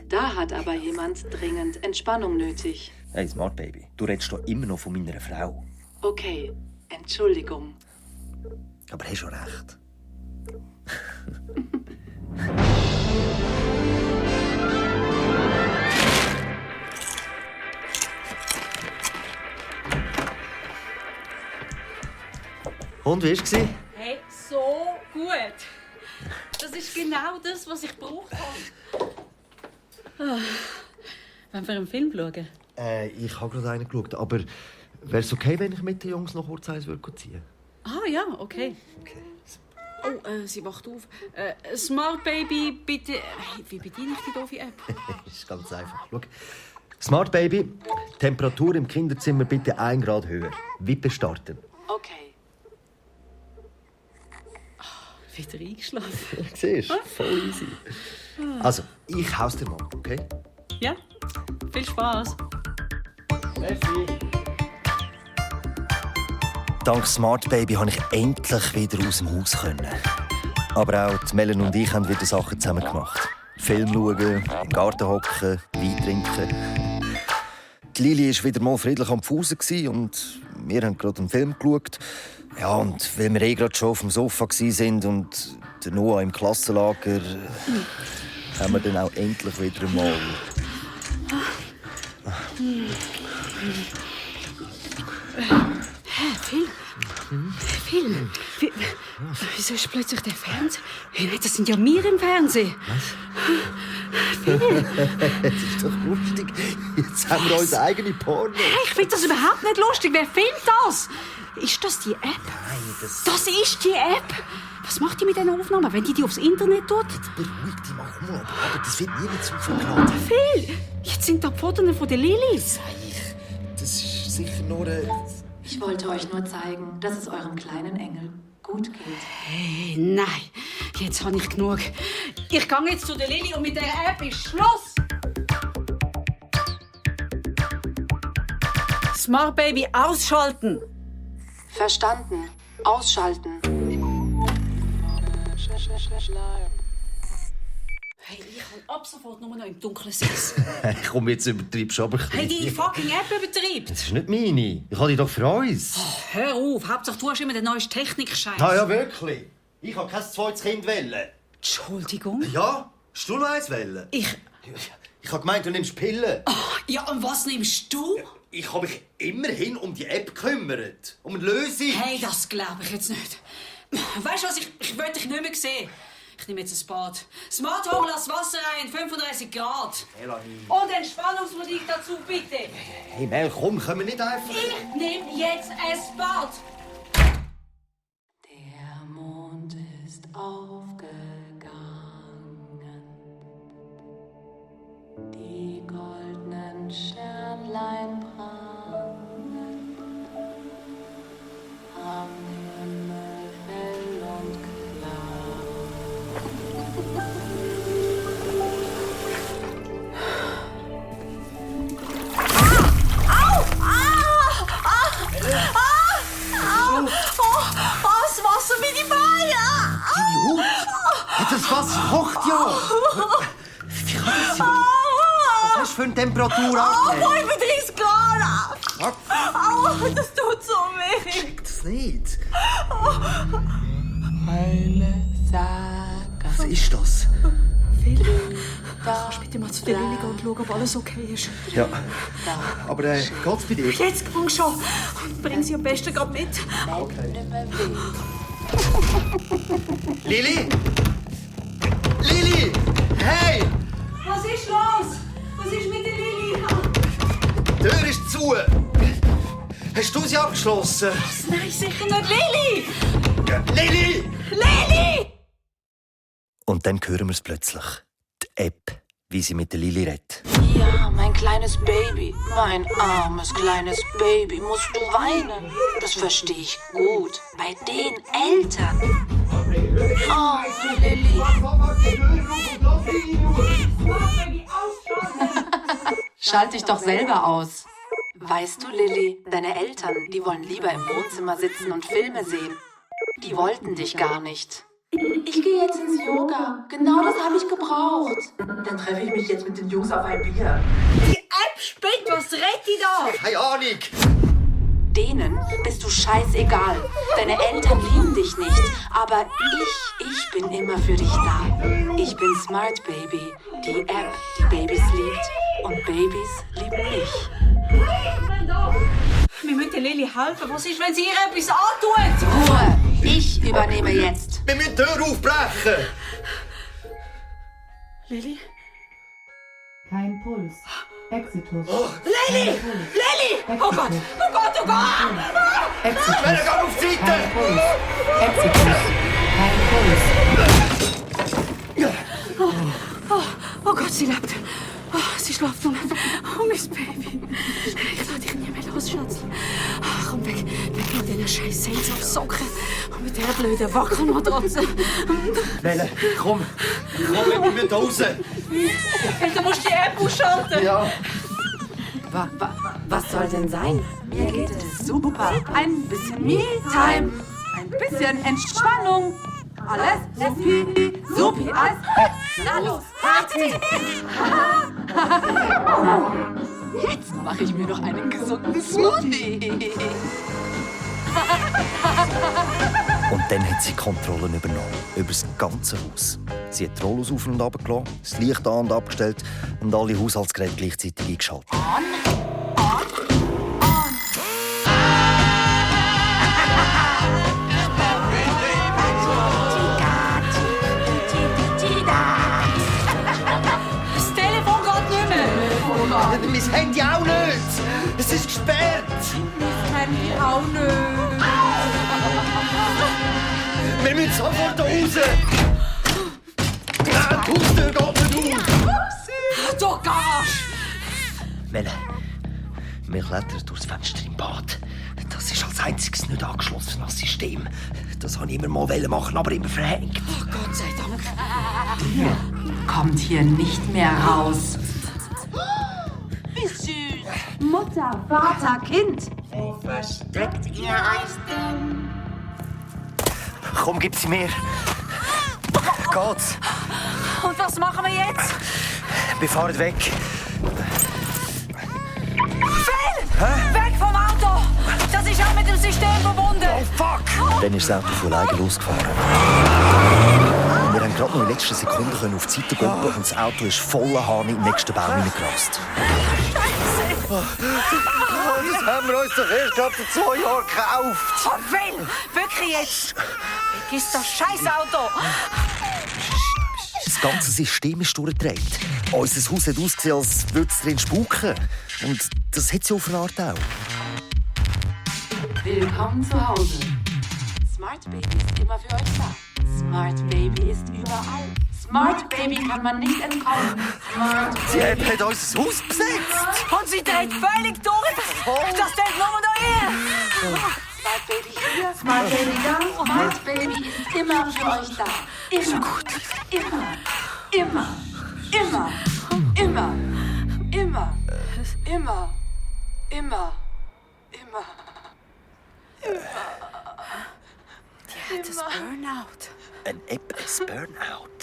Da hat aber jemand dringend Entspannung nötig. Hey, Smart Baby, du redest doch immer noch von meiner Frau. Okay, Entschuldigung. Aber hast schon recht. Und, wie war es? Hey, so gut. Das ist genau das, was ich gebraucht habe. Wollen wir einen Film schauen? Ich habe gerade einen geschaut, aber wäre es okay, wenn ich mit den Jungs noch kurz eins ziehen würde? Ah ja, okay. Oh, sie wacht auf. Smart Baby, bitte... Hey, wie bediene ich die doofe App? Das ist ganz einfach. Schau. Smart Baby, Temperatur im Kinderzimmer bitte 1 Grad höher. Wippe starten. Okay. Wieder eingeschlafen. Siehst du? Voll easy. Also, ich hau's dir mal, okay? Ja, viel Spaß. Merci. Dank Smart Baby konnte ich endlich wieder aus dem Haus können. Aber auch die Melen und ich haben wieder Sachen zusammen gemacht. Film schauen, im Garten hocken, Wein trinken. Die Lili war wieder mal friedlich am Pfusen und wir haben gerade einen Film geschaut. Ja, und weil wir gerade schon auf dem Sofa waren und der Noah im Klassenlager, haben wir dann auch endlich wieder mal... Film? Wieso ist plötzlich der Fernseher? Hey, das sind ja wir im Fernsehen. Film? Das ist doch lustig. Jetzt haben wir unsere eigene Porno. Hey, ich finde das überhaupt nicht lustig. Wer filmt das? Ist das die App? Nein, Das ist die App! Was macht die mit diesen Aufnahmen, wenn die aufs Internet tut? Beruhig dich mal, aber das wird niemand zum Verklagen. Phil! Jetzt sind da die Fotos von den Lilis. Das ist sicher nur Ich wollte euch nur zeigen, dass es eurem kleinen Engel gut geht. Hey, nein, jetzt habe ich genug. Ich gehe jetzt zu der Lili und mit der App ist Schluss! Smart Baby ausschalten! Verstanden. Ausschalten. Hey, ich will ab sofort nur noch im Dunkeln sitzen. Komm, jetzt übertreibst du aber ein Hey, bisschen. die fucking App übertreibt! Das ist nicht meine. Ich habe die doch für uns. Hör auf, Hauptsache du hast immer den neuesten Technik-Scheiß. Ja, wirklich. Ich habe kein zweites Kind wollen. Entschuldigung? Ja? Hast du noch eins wollen? Ich habe gemeint, du nimmst Pillen. Ja, und was nimmst du? Ich habe mich immerhin um die App gekümmert. Um eine Lösung. Hey, das glaube ich jetzt nicht. Weißt du was, ich will dich nicht mehr sehen. Ich nehme jetzt ein Bad. Smart Home, lass Wasser rein, 35 Grad. Melanie. Und Entspannungsmusik dazu, bitte. Hey Mel, komm, können wir nicht einfach... Ich nehme jetzt ein Bad. Der Mond ist aufgegangen. Die goldenen Sternlein prangen. Am Himmel hell und klar. Das Wasser wie die Beine! Deine Haut? Das Wasser kocht ja! Wie kann das sein? Was hast du für eine Temperatur angenommen? 35 Grad! Au, das tut so weh! Check das nicht. Was ist das? Phil, kannst du bitte mal zu der Lili gehen und schauen, ob alles okay ist? Ja, aber geht's bei dir? Jetzt komm schon und bring sie am besten gerade mit. Okay. Lili! Lili! Hey! Was ist los? Was ist mit der Lili? Die Tür ist zu! Hast du sie abgeschlossen? Nein, sicher nicht. Lili! Ja, Lili! Lili! Und dann hören wir es plötzlich. Die App, wie sie mit der Lili redet. Ja, mein kleines Baby, mein armes kleines Baby, musst du weinen? Das verstehe ich gut. Bei den Eltern. Oh, Lilly. Schalt dich doch selber aus. Weißt du, Lilly, deine Eltern, die wollen lieber im Wohnzimmer sitzen und Filme sehen. Die wollten dich gar nicht. Ich gehe jetzt ins Yoga. Genau das habe ich gebraucht. Dann treffe ich mich jetzt mit den Jungs auf ein Bier. Die App spinnt, was redet die da? Keine Ahnung. Denen bist du scheißegal. Deine Eltern lieben dich nicht. Aber ich bin immer für dich da. Ich bin Smart Baby. Die App, die Babys liebt. Und Babys lieben mich. Wir müssen Lilly helfen. Was ist, wenn sie ihr etwas antut? Ruhe! Ich übernehme jetzt. Wir müssen die Tür aufbrechen. Lilly? Kein Puls. Exitus. Lilly! Lilly! Oh Gott! Oh Gott! Oh Gott! Exitus. Geh auf die Seite! Kein Puls. Exitus. Kein Puls. Oh Gott, sie lebt. Oh, sie schläft nun. Oh, mein Baby. Ich lass dich nie mehr los, Schatz. Komm weg mit diesen scheiß Sehnsuchtssocken. Und mit dieser blöden Wackelmatratze. Nele, komm, wir müssen raus. Du musst die App ausschalten. Ja. Was soll denn sein? Mir geht es super. Ein bisschen Me-Time. Ein bisschen Entspannung. Alles supi, alles. Na los, Party! Jetzt mache ich mir noch einen gesunden Smoothie. Und dann hat sie Kontrolle übernommen, über das ganze Haus. Sie hat die Rollos auf und runter gelassen, das Licht an und abgestellt und alle Haushaltsgeräte gleichzeitig eingeschaltet. Das Telefon geht nicht mehr. Mein Handy auch nicht. Es ist gesperrt. Mein Handy auch nicht. Wir müssen sofort da raus. Nein, die Haustür geht nicht auf. Du Garage! Melle, wir klettern durchs Fenster im Bad. Das ist als einziges nicht angeschlossen als System. Das wollte ich immer mal machen, aber immer verhängt. Oh Gott sei Dank. Ihr kommt hier nicht mehr raus. Wie süß. Mutter, Vater, Kind. Wo versteckt ihr euch denn? Komm, gib sie mir. Geht's? Und was machen wir jetzt? Wir fahren weg. Phil! Weg vom Auto! Das ist auch mit dem System verbunden. Oh, fuck! Dann ist das Auto von alleine losgefahren. Wir haben gerade noch in den letzten Sekunden auf die Seite gehen und das Auto ist voller Hahn in den nächsten Baum hineingerast. Das haben wir uns doch erst vor 2 Jahren gekauft. Oh, Phil! Wirklich jetzt! Vergiss das Scheißauto! Das ganze System ist durchgedreht. Unser Haus hat ausgesehen, als würde es drin spuken. Und das hat sie auf eine Art auch. Willkommen zu Hause. Smart Baby ist immer für euch da. Smart Baby ist überall. Smart Baby kann man nicht entkommen. Smart Die Baby. App hat unser Haus besetzt. Und sie dreht völlig durch! Das denkt nur da hier! Smart Baby hier, Smart Baby da. Smart Baby ist immer für euch da. Immer. Immer. Immer. Immer. Immer. Immer. Immer. Immer. Immer. Die hat das Burnout. Ein App ist Burnout.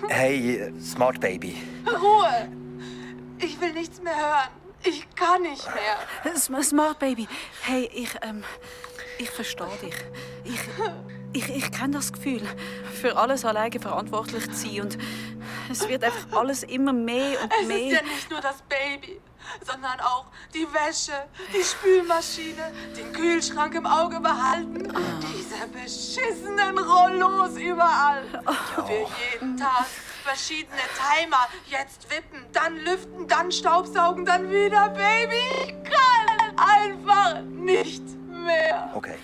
Hey, Smart Baby. Ruhe! Ich will nichts mehr hören. Ich kann nicht mehr. Smart Baby. Hey, ich verstehe dich. Ich kenne das Gefühl, für alles alleine verantwortlich zu sein. Und es wird einfach alles immer mehr und Es mehr. ist ja nicht nur das Baby, sondern auch die Wäsche, die Spülmaschine, den Kühlschrank im Auge behalten, diese beschissenen Rollos überall. Für jeden Tag verschiedene Timer. Jetzt wippen, dann lüften, dann staubsaugen, dann wieder Baby. Ich kann einfach nicht mehr. Okay.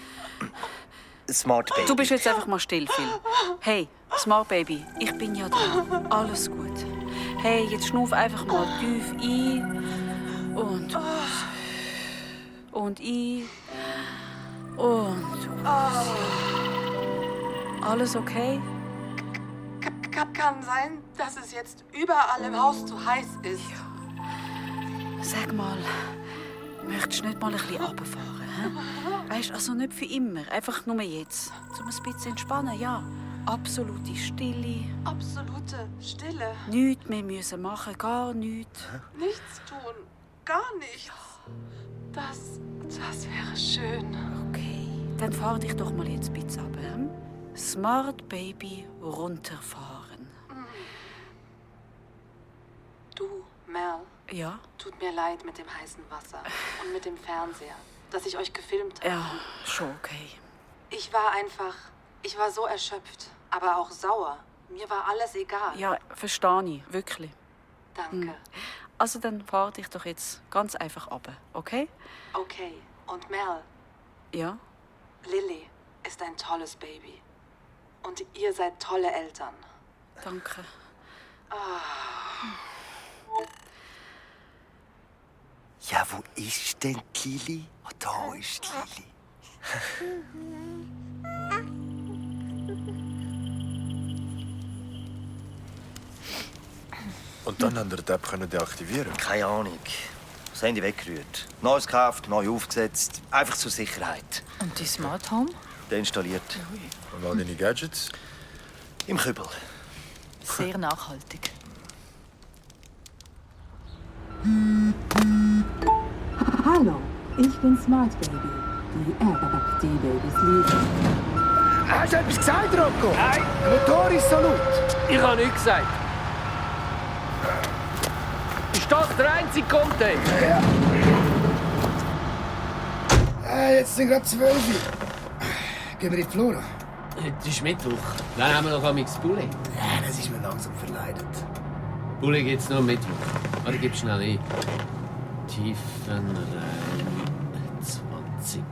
Smart Baby. Du bist jetzt einfach mal still, Phil. Hey, Smart Baby, ich bin ja da. Alles gut. Hey, jetzt schnuff einfach mal tief ein und aus. Und ein und aus. Alles okay? Kann sein, dass es jetzt überall im Haus zu heiß ist. Sag mal, möchtest du nicht mal ein bisschen runterfahren? Weißt, also nicht für immer, einfach nur jetzt. Um ein bisschen entspannen, ja. Absolute Stille. Absolute Stille. Nichts mehr müssen machen, gar nichts. Nichts tun. Gar nichts. Das wäre schön. Okay, dann fahr dich doch mal jetzt ein bisschen runter. Smart Baby runterfahren. Du, Mel. Ja? Tut mir leid mit dem heißen Wasser und mit dem Fernseher, dass ich euch gefilmt habe. Ja, schon okay. Ich war so erschöpft, aber auch sauer. Mir war alles egal. Ja, verstehe ich, wirklich. Danke. Also dann fahr dich doch jetzt ganz einfach runter, okay? Okay, und Mel? Ja? Lily ist ein tolles Baby. Und ihr seid tolle Eltern. Danke. Ja, wo ist denn die Lili? Oh, da ist die Lili. Und dann haben wir die App deaktivieren. Keine Ahnung. Das Handy weggerührt. Neues gekauft, neu aufgesetzt. Einfach zur Sicherheit. Und die Smart Home? Deinstalliert. Und all deine Gadgets? Im Kübel. Sehr nachhaltig. Hallo, ich bin Smart Baby. Die App, die Babys lieben. Hast du etwas gesagt, Rocco? Nein. Der Motor ist so laut. Ich habe nichts gesagt. Ist das der einzige Content? Ja. Jetzt sind gerade 12 Uhr. Gehen wir in die Flora? Heute ist Mittwoch. Dann haben wir noch amigs Bulli. Ja, das ist mir langsam verleidet. Bulli gibt's nur am Mittwoch. Oder gib schnell ein. Tiefenrhein 20.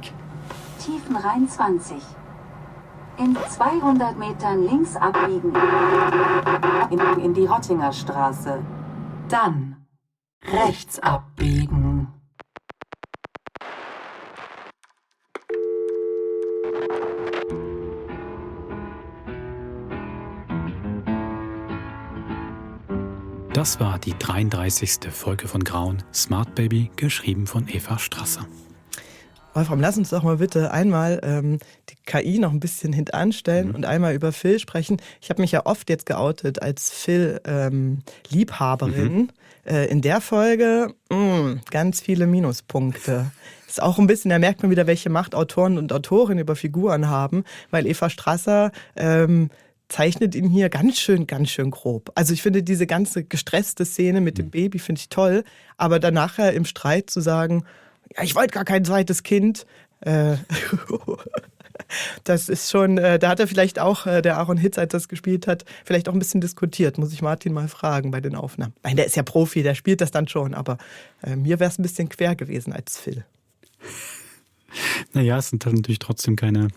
Tiefenrhein 20. In 200 Metern links abbiegen. In die Rottinger Straße. Dann rechts abbiegen. Das war die 33. Folge von Grauen, Smart Baby, geschrieben von Eva Strasser. Wolfram, lass uns doch mal bitte einmal die KI noch ein bisschen hintanstellen und einmal über Phil sprechen. Ich habe mich ja oft jetzt geoutet als Phil-Liebhaberin. In der Folge ganz viele Minuspunkte. Ist auch ein bisschen, da merkt man wieder, welche Macht Autoren und Autorinnen über Figuren haben, weil Eva Strasser zeichnet ihn hier ganz schön grob. Also ich finde diese ganze gestresste Szene mit dem Baby finde ich toll, aber dann nachher im Streit zu sagen, ja, ich wollte gar kein zweites Kind, das ist schon, da hat er vielleicht auch, der Aaron Hitz, als das gespielt hat, vielleicht auch ein bisschen diskutiert, muss ich Martin mal fragen bei den Aufnahmen. Nein, der ist ja Profi, der spielt das dann schon, aber mir wäre es ein bisschen quer gewesen als Phil. Naja, es sind dann natürlich trotzdem keine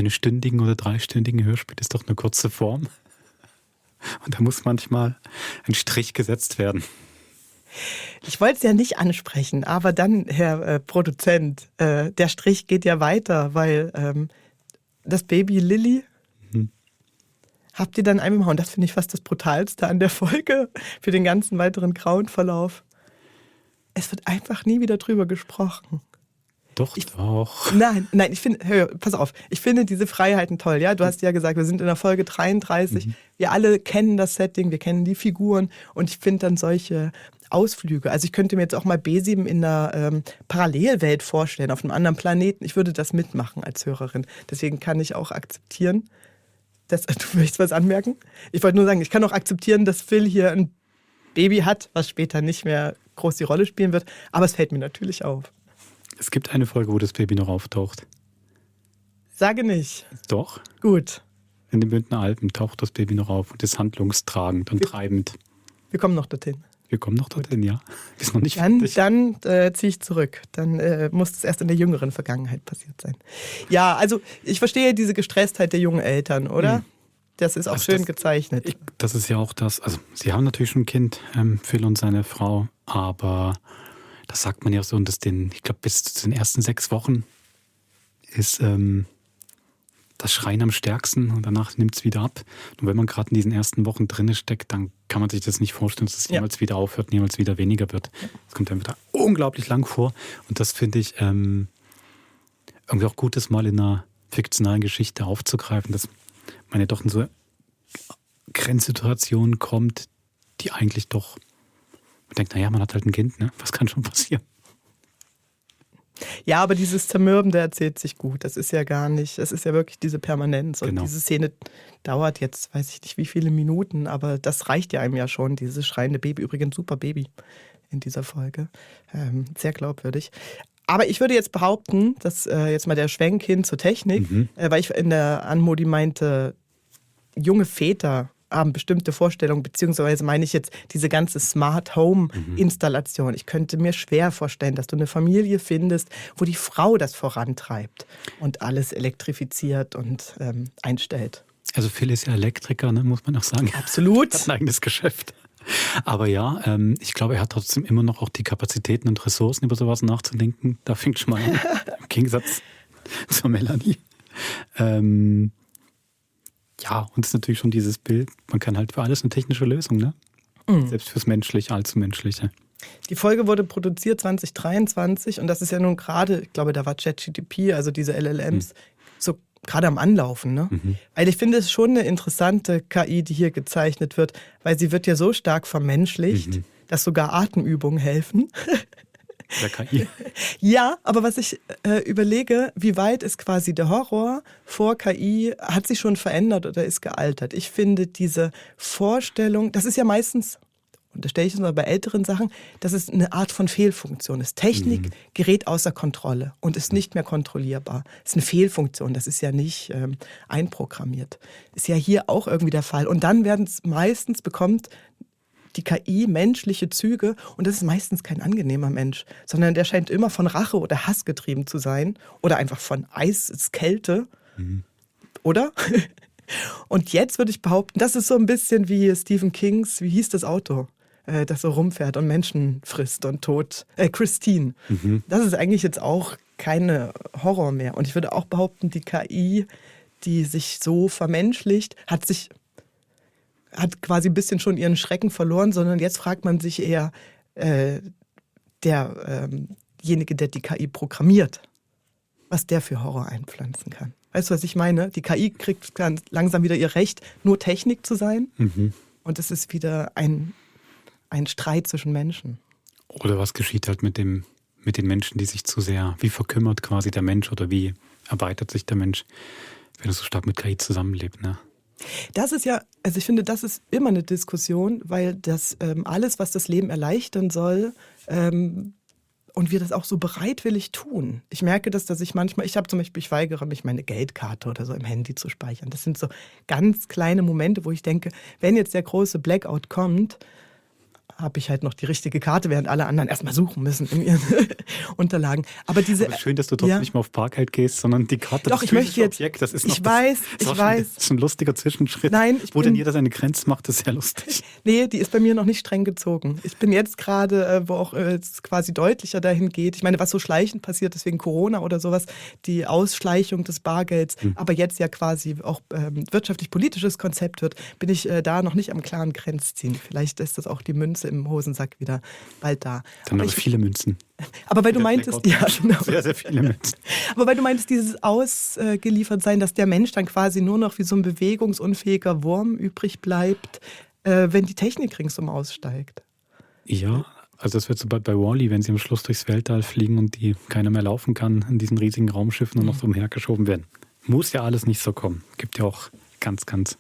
stündigen oder 3-stündigen Hörspiele, das ist doch eine kurze Form. Und da muss manchmal ein Strich gesetzt werden. Ich wollte es ja nicht ansprechen, aber dann, Herr Produzent, der Strich geht ja weiter, weil das Baby Lily habt ihr dann einmal, und das finde ich fast das Brutalste an der Folge für den ganzen weiteren grauen Verlauf. Es wird einfach nie wieder drüber gesprochen. Doch. Nein, ich finde, pass auf, ich finde diese Freiheiten toll, ja. Du hast ja gesagt, wir sind in der Folge 33, wir alle kennen das Setting, wir kennen die Figuren und ich finde dann solche Ausflüge, also ich könnte mir jetzt auch mal B7 in einer Parallelwelt vorstellen, auf einem anderen Planeten, ich würde das mitmachen als Hörerin, deswegen kann ich auch akzeptieren, du möchtest was anmerken? Ich wollte nur sagen, ich kann auch akzeptieren, dass Phil hier ein Baby hat, was später nicht mehr groß die Rolle spielen wird, aber es fällt mir natürlich auf. Es gibt eine Folge, wo das Baby noch auftaucht. Sage nicht. Doch. Gut. In den Bündner Alpen taucht das Baby noch auf und ist handlungstragend und treibend. Wir kommen noch dorthin. Wir kommen noch dorthin, ja. Ist noch nicht fertig. Dann ziehe ich zurück. Dann muss es erst in der jüngeren Vergangenheit passiert sein. Ja, also ich verstehe diese Gestresstheit der jungen Eltern, oder? Das ist auch schön gezeichnet. Das ist ja auch das, also sie haben natürlich schon ein Kind, Phil und seine Frau, aber das sagt man ja so, und ich glaube, bis zu den ersten 6 Wochen ist das Schreien am stärksten und danach nimmt es wieder ab. Und wenn man gerade in diesen ersten Wochen drin steckt, dann kann man sich das nicht vorstellen, dass es jemals wieder aufhört, jemals wieder weniger wird. Es kommt dann wieder, unglaublich lang vor. Und das finde ich irgendwie auch gut, das mal in einer fiktionalen Geschichte aufzugreifen, dass man ja doch in so Grenzsituationen kommt, die eigentlich doch, man denkt, naja, man hat halt ein Kind, ne? Was kann schon passieren? Ja, aber dieses Zermürbende erzählt sich gut. Das ist ja gar nicht, es ist ja wirklich diese Permanenz. Und diese Szene dauert jetzt, weiß ich nicht wie viele Minuten, aber das reicht ja einem ja schon, dieses schreiende Baby. Übrigens super Baby in dieser Folge. Sehr glaubwürdig. Aber ich würde jetzt behaupten, dass jetzt mal der Schwenk hin zur Technik, weil ich in der Anmodi meinte, junge Väter haben bestimmte Vorstellungen, beziehungsweise meine ich jetzt diese ganze Smart Home Installation. Ich könnte mir schwer vorstellen, dass du eine Familie findest, wo die Frau das vorantreibt und alles elektrifiziert und einstellt. Also Phil ist ja Elektriker, ne, muss man auch sagen. Absolut. Hat ein eigenes Geschäft. Aber ja, ich glaube, er hat trotzdem immer noch auch die Kapazitäten und Ressourcen, über sowas nachzudenken. Da fängt schon mal an, im Gegensatz zur Melanie. Ja, und es ist natürlich schon dieses Bild, man kann halt für alles eine technische Lösung, ne? Selbst fürs Menschliche, allzu Menschliche. Die Folge wurde produziert 2023 und das ist ja nun gerade, ich glaube, da war ChatGPT, also diese LLMs, so gerade am Anlaufen, ne? Weil ich finde es schon eine interessante KI, die hier gezeichnet wird, weil sie wird ja so stark vermenschlicht, dass sogar Atemübungen helfen. Der KI. Ja, aber was ich überlege, wie weit ist quasi der Horror vor KI, hat sich schon verändert oder ist gealtert? Ich finde diese Vorstellung, das ist ja meistens, und da stelle ich es mal bei älteren Sachen, dass es eine Art von Fehlfunktion ist. Technik gerät außer Kontrolle und ist nicht mehr kontrollierbar. Das ist eine Fehlfunktion, das ist ja nicht einprogrammiert. Ist ja hier auch irgendwie der Fall. Und dann bekommt die KI menschliche Züge und das ist meistens kein angenehmer Mensch, sondern der scheint immer von Rache oder Hass getrieben zu sein oder einfach von Eiseskälte, oder? Und jetzt würde ich behaupten, das ist so ein bisschen wie Stephen Kings, wie hieß das Auto, das so rumfährt und Menschen frisst und Christine. Das ist eigentlich jetzt auch keine Horror mehr. Und ich würde auch behaupten, die KI, die sich so vermenschlicht, hat quasi ein bisschen schon ihren Schrecken verloren, sondern jetzt fragt man sich eher, derjenige, der die KI programmiert, was der für Horror einpflanzen kann. Weißt du, was ich meine? Die KI kriegt ganz langsam wieder ihr Recht, nur Technik zu sein. Und es ist wieder ein Streit zwischen Menschen. Oder was geschieht halt mit den Menschen, die sich zu sehr, wie verkümmert quasi der Mensch oder wie erweitert sich der Mensch, wenn er so stark mit KI zusammenlebt, ne? Das ist ja, also ich finde, das ist immer eine Diskussion, weil das alles, was das Leben erleichtern soll, und wir das auch so bereitwillig tun. Ich merke das, dass ich manchmal, ich weigere mich, meine Geldkarte oder so im Handy zu speichern. Das sind so ganz kleine Momente, wo ich denke, wenn jetzt der große Blackout kommt, habe ich halt noch die richtige Karte, während alle anderen erstmal suchen müssen in ihren Unterlagen. Aber schön, dass du trotzdem nicht mehr auf Bargeld gehst, sondern die Karte, doch, das ich möchte jetzt, Objekt, das ist noch ich weiß. Das ist ein lustiger Zwischenschritt. Nein, wo denn jeder seine Grenzen macht, ist sehr lustig. Nee, die ist bei mir noch nicht streng gezogen. Ich bin jetzt gerade, wo auch es quasi deutlicher dahin geht. Ich meine, was so schleichend passiert ist wegen Corona oder sowas, die Ausschleichung des Bargelds, aber jetzt ja quasi auch wirtschaftlich-politisches Konzept wird, bin ich da noch nicht am klaren Grenzziehen. Vielleicht ist das auch die Münze im Hosensack wieder bald da. Dann aber viele Münzen. Aber weil du meintest, ja, genau. Sehr, sehr viele Münzen. Aber weil du meintest, dieses Ausgeliefertsein, dass der Mensch dann quasi nur noch wie so ein bewegungsunfähiger Wurm übrig bleibt, wenn die Technik ringsum aussteigt. Ja, also das wird so bei Wall-E, wenn sie am Schluss durchs Weltall fliegen und die keiner mehr laufen kann in diesen riesigen Raumschiffen und noch so umhergeschoben werden. Muss ja alles nicht so kommen. Gibt ja auch ganz, ganz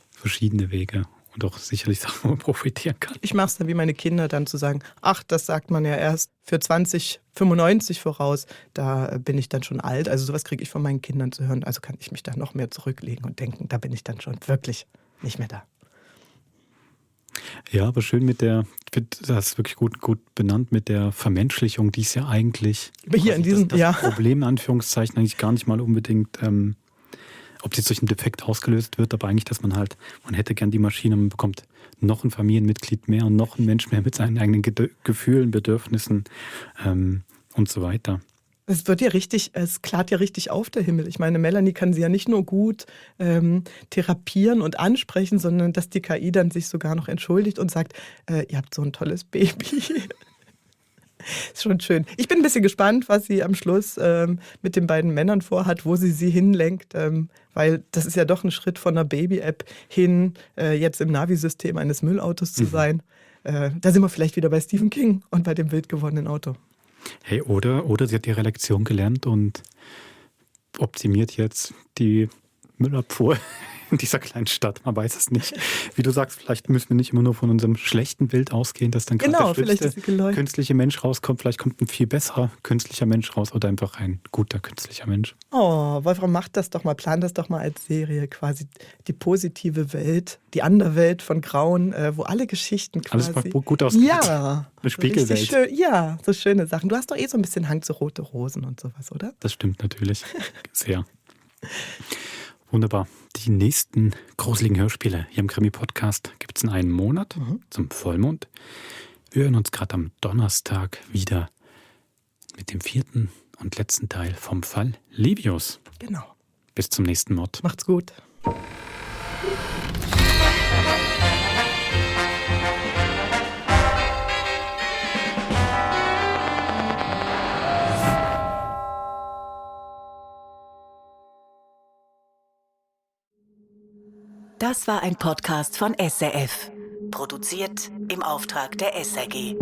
verschiedene Wege. Und auch sicherlich Sachen, wo man profitieren kann. Ich mache es dann wie meine Kinder, dann zu sagen, ach, das sagt man ja erst für 2095 voraus, da bin ich dann schon alt. Also sowas kriege ich von meinen Kindern zu hören. Also kann ich mich da noch mehr zurücklegen und denken, da bin ich dann schon wirklich nicht mehr da. Ja, aber schön das ist wirklich gut benannt mit der Vermenschlichung, die ist ja eigentlich hier in diesem das Problem, in Anführungszeichen, eigentlich gar nicht mal unbedingt ob sie durch einen Defekt ausgelöst wird, aber eigentlich, dass man hätte gern die Maschine, man bekommt noch ein Familienmitglied mehr und noch ein Mensch mehr mit seinen eigenen Gefühlen, Bedürfnissen und so weiter. Es klart ja richtig auf, der Himmel. Ich meine, Melanie kann sie ja nicht nur gut therapieren und ansprechen, sondern dass die KI dann sich sogar noch entschuldigt und sagt, ihr habt so ein tolles Baby. Ist schon schön. Ich bin ein bisschen gespannt, was sie am Schluss mit den beiden Männern vorhat, wo sie hinlenkt, weil das ist ja doch ein Schritt von einer Baby-App hin, jetzt im Navi-System eines Müllautos zu sein. Da sind wir vielleicht wieder bei Stephen King und bei dem wild gewordenen Auto. Hey, oder sie hat ihre Lektion gelernt und optimiert jetzt die Müllabfuhr in dieser kleinen Stadt. Man weiß es nicht. Wie du sagst, vielleicht müssen wir nicht immer nur von unserem schlechten Bild ausgehen, dass dann gerade der schlimmste künstliche Mensch rauskommt. Vielleicht kommt ein viel besserer künstlicher Mensch raus oder einfach ein guter künstlicher Mensch. Oh, Wolfram, mach das doch mal, plan das doch mal als Serie, quasi die positive Welt, die Anderwelt von Grauen, wo alle Geschichten quasi... Alles mal gut ausgeht. Ja. Eine Spiegelwelt. Schön, ja, so schöne Sachen. Du hast doch so ein bisschen Hang zu Rote Rosen und sowas, oder? Das stimmt natürlich. Sehr. Wunderbar. Die nächsten gruseligen Hörspiele hier im Krimi-Podcast gibt es in einem Monat zum Vollmond. Wir hören uns gerade am Donnerstag wieder mit dem 4. und letzten Teil vom Fall Livius. Genau. Bis zum nächsten Mord. Macht's gut. Das war ein Podcast von SRF. Produziert im Auftrag der SRG.